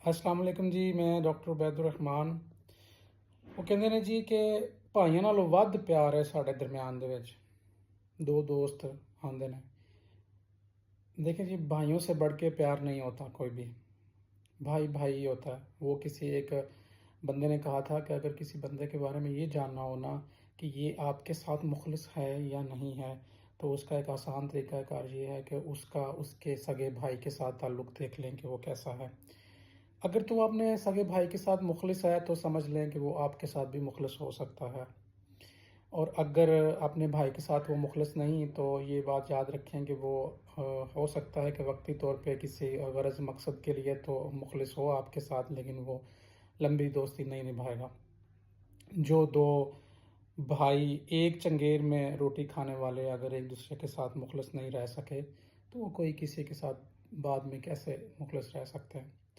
السلام علیکم جی، میں ڈاکٹر عبید الرحمان। وہ کہتے ہیں جی کہ بھائیوں نالوں ود پیار ہے سارے درمیان دے وچ دو دوست آندے نے۔ دیکھیں جی، بھائیوں سے بڑھ کے پیار نہیں ہوتا کوئی بھی، بھائی بھائی ہی ہوتا ہے۔ وہ کسی ایک بندے نے کہا تھا کہ اگر کسی بندے کے بارے میں یہ جاننا ہونا کہ یہ آپ کے ساتھ مخلص ہے یا نہیں ہے تو اس کا ایک آسان طریقہ کار یہ ہے کہ اس کے سگے بھائی کے ساتھ تعلق دیکھ لیں کہ وہ کیسا ہے۔ اگر تو اپنے سگے بھائی کے ساتھ مخلص ہے تو سمجھ لیں کہ وہ آپ کے ساتھ بھی مخلص ہو سکتا ہے، اور اگر اپنے بھائی کے ساتھ وہ مخلص نہیں تو یہ بات یاد رکھیں کہ وہ ہو سکتا ہے کہ وقتی طور پہ کسی غرض مقصد کے لیے تو مخلص ہو آپ کے ساتھ، لیکن وہ لمبی دوستی نہیں نبھائے گا۔ جو دو بھائی ایک چنگیر میں روٹی کھانے والے اگر ایک دوسرے کے ساتھ مخلص نہیں رہ سکے تو وہ کوئی کسی کے ساتھ بعد میں کیسے مخلص رہ سکتے ہیں۔